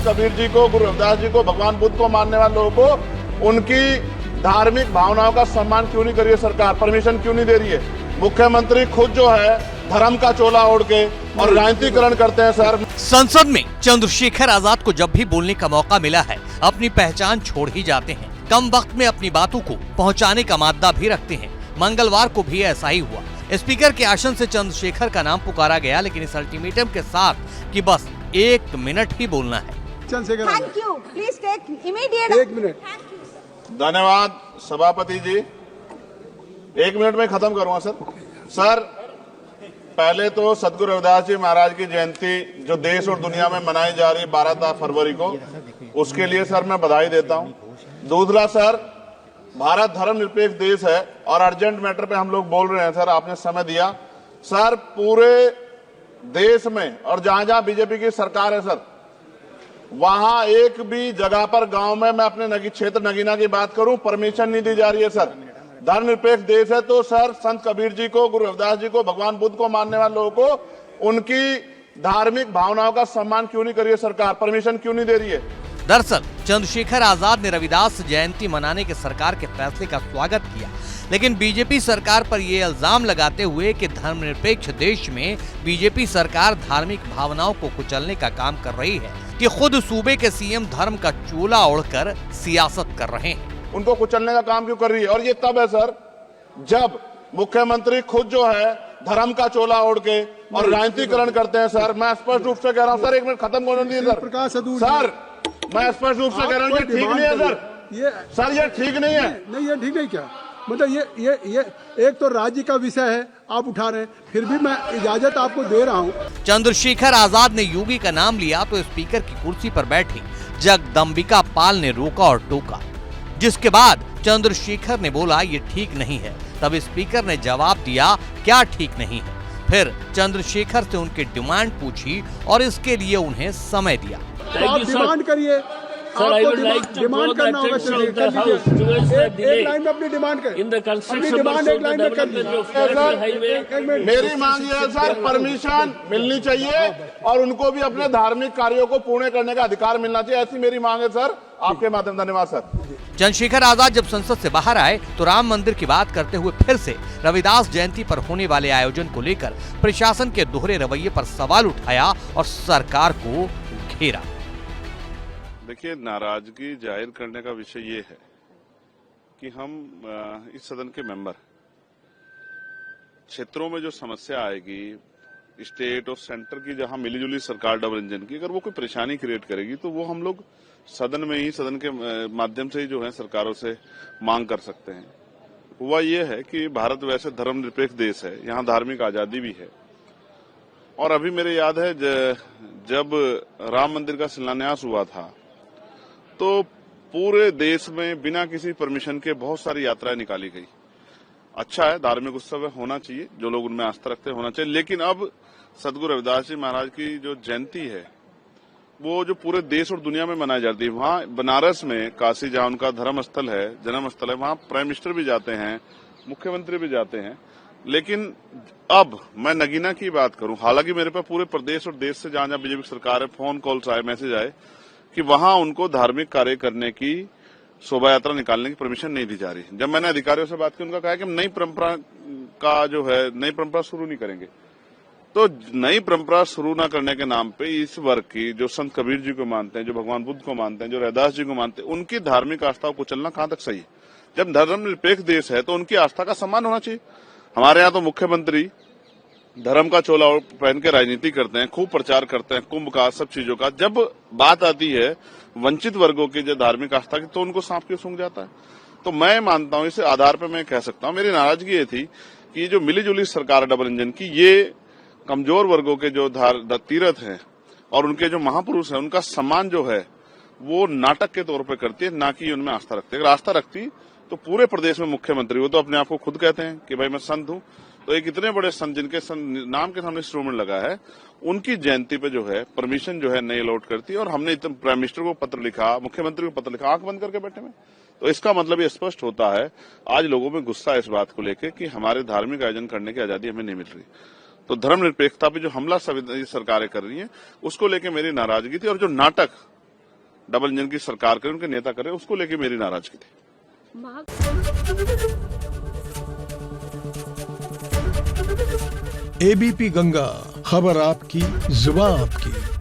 संत कबीर जी को, गुरु रविदास जी को, भगवान बुद्ध को मानने वाले लोगों को उनकी धार्मिक भावनाओं का सम्मान क्यों नहीं कर रही है सरकार? परमिशन क्यों नहीं दे रही है? मुख्यमंत्री खुद जो है धर्म का चोला ओढ़ के और राजनीतिकरण करते हैं सर। संसद में चंद्रशेखर आजाद को जब भी बोलने का मौका मिला है अपनी पहचान छोड़ ही जाते हैं। कम वक्त में अपनी बातों को पहुंचाने का मादा भी रखते हैं। मंगलवार को भी ऐसा ही हुआ। स्पीकर के आसन से चंद्रशेखर का नाम पुकारा गया, लेकिन इस अल्टीमेटम के साथ कि बस 1 मिनट ही बोलना है। Thank you, please take immediate 1 minute. धन्यवाद सभापति जी, 1 मिनट में खत्म करूंगा सर। पहले तो सदगुरु रविदास जी महाराज की जयंती जो देश और दुनिया में मनाई जा रही 12 फरवरी को, उसके लिए सर मैं बधाई देता हूं। दूसरा सर, भारत धर्मनिरपेक्ष देश है और अर्जेंट मैटर पे हम लोग बोल रहे हैं सर, आपने समय दिया सर। पूरे देश में और जहां जहां बीजेपी की सरकार है सर, वहां एक भी जगह पर गांव में, मैं अपने क्षेत्र नगीना की बात करूं, परमिशन नहीं दी जा रही है सर। धर्मनिरपेक्ष देश है तो सर संत कबीर जी को, गुरु रविदास जी को, भगवान बुद्ध को मानने वाले लोगों को उनकी धार्मिक भावनाओं का सम्मान क्यों नहीं कर रही है सरकार? परमिशन क्यों नहीं दे रही है? दरअसल चंद्रशेखर आजाद ने रविदास जयंती मनाने के सरकार के फैसले का स्वागत किया, लेकिन बीजेपी सरकार पर ये इल्जाम लगाते हुए कि धर्मनिरपेक्ष देश में बीजेपी सरकार धार्मिक भावनाओं को कुचलने का काम कर रही है कि खुद सूबे के सीएम धर्म का चोला ओढ़कर सियासत कर रहे हैं। उनको कुचलने का काम क्यों कर रही है? और ये तब है सर जब मुख्यमंत्री खुद जो है धर्म का चोला ओढ़ के और राजनीतिकरण करते हैं सर। मैं स्पष्ट रूप से कह रहा हूं सर, 1 मिनट खत्म होने दीजिए सर। मैं स्पष्ट रूप से कह रहा हूँ ये ठीक नहीं है सर। ये ठीक नहीं है। नहीं, ये ठीक नहीं क्या मतलब ये एक तो राज्य का विषय है, आप उठा रहे हैं, फिर भी मैं इजाजत आपको दे रहा हूँ। चंद्रशेखर आजाद ने योगी का नाम लिया तो स्पीकर की कुर्सी पर बैठी जगदम्बिका पाल ने रोका और टोका, जिसके बाद चंद्रशेखर ने बोला ये ठीक नहीं है। तब स्पीकर ने जवाब दिया क्या ठीक नहीं है। फिर चंद्रशेखर से उनकी डिमांड पूछी और इसके लिए उन्हें समय दिया। तो आप डिमांड करिए, आपको डिमांड करना होगा। एक लाइन में अपनी डिमांड करें, अपनी डिमांड एक लाइन में कर लीजिए। मेरी मांग ये है सर, परमिशन मिलनी चाहिए और उनको भी अपने धार्मिक कार्यों को पूर्ण करने का अधिकार मिलना चाहिए, ऐसी मेरी मांग है सर। आपके माध्यम, धन्यवाद सर। चंद्रशेखर आजाद जब संसद से बाहर आए तो राम मंदिर की बात करते हुए फिर से रविदास जयंती पर होने वाले आयोजन को लेकर प्रशासन के दोहरे रवैये पर सवाल उठाया और सरकार को घेरा। देखिए, नाराजगी जाहिर करने का विषय ये है कि हम इस सदन के मेंबर, क्षेत्रों में जो समस्या आएगी स्टेट और सेंटर की, जहां मिलीजुली सरकार डबल इंजन की, अगर वो कोई परेशानी क्रिएट करेगी तो वो हम लोग सदन में ही, सदन के माध्यम से ही जो है सरकारों से मांग कर सकते हैं। हुआ ये है कि भारत वैसे धर्मनिरपेक्ष देश है, यहाँ धार्मिक आजादी भी है। और अभी मेरे याद है जब राम मंदिर का शिलान्यास हुआ था तो पूरे देश में बिना किसी परमिशन के बहुत सारी यात्राएं निकाली गई। अच्छा है, धार्मिक उत्सव होना चाहिए, जो लोग उनमें आस्था रखते हैं होना चाहिए, लेकिन अब सदगुरु रविदास जी महाराज की जो जयंती है वो जो पूरे देश और दुनिया में मनाई जाती है, वहाँ बनारस में, काशी जहाँ उनका धर्म स्थल है, जन्म स्थल है, वहाँ प्राइम मिनिस्टर भी जाते हैं, मुख्यमंत्री भी जाते हैं। लेकिन अब मैं नगीना की बात करूं, हालांकि मेरे पास पूरे प्रदेश और देश से जहां जहां बीजेपी सरकार है फोन कॉल्स आए, मैसेज आए कि वहां उनको धार्मिक कार्य करने की, शोभा यात्रा निकालने की परमिशन नहीं दी जा रही। जब मैंने अधिकारियों से बात की, उनका कहा कि हम नई परंपरा का जो है, नई परंपरा शुरू नहीं करेंगे। तो नई परंपरा शुरू न करने के नाम पे इस वर्ग की, जो संत कबीर जी को मानते हैं, जो भगवान बुद्ध को मानते हैं, जो रविदास जी को मानते हैं, उनकी धार्मिक आस्था को चलना कहां तक सही है? जब धर्मनिरपेक्ष देश है तो उनकी आस्था का सम्मान होना चाहिए। हमारे यहाँ तो मुख्यमंत्री धर्म का चोला पहन के राजनीति करते हैं, खूब प्रचार करते हैं, कुंभ का, सब चीजों का। जब बात आती है वंचित वर्गों की जो धार्मिक आस्था की, तो उनको सांप क्यों सूंघ जाता है? तो मैं मानता हूं, इस आधार पर मैं कह सकता हूं, मेरी नाराजगी ये थी कि जो मिलीजुली सरकार डबल इंजन की, ये कमजोर वर्गों के जो तीर्थ हैं और उनके जो महापुरुष हैं, उनका सम्मान जो है वो नाटक के तौर पर करती है, ना कि उनमें आस्था रखती है। अगर आस्था रखती तो पूरे प्रदेश में मुख्यमंत्री, वो तो अपने आप को खुद कहते हैं कि भाई मैं संत हूं, तो एक इतने बड़े संत जिनके नाम के सामने श्रोमण लगा है, उनकी जयंती पे जो है परमिशन जो है नहीं अलॉट करती। और हमने प्राइम मिनिस्टर को पत्र लिखा, मुख्यमंत्री को पत्र लिखा, आंख बंद करके बैठे में। तो इसका मतलब ये स्पष्ट होता है, आज लोगों में गुस्सा है इस बात को लेकर कि हमारे धार्मिक आयोजन करने की आजादी हमें नहीं मिल रही। तो धर्मनिरपेक्षता पे जो हमला सरकारें कर रही हैं, उसको लेकर मेरी नाराजगी थी। और जो नाटक डबल इंजन की सरकार करे, उनके नेता करे, उसको लेके मेरी नाराजगी थी। एबीपी गंगा, खबर आपकी, जुबान आपकी।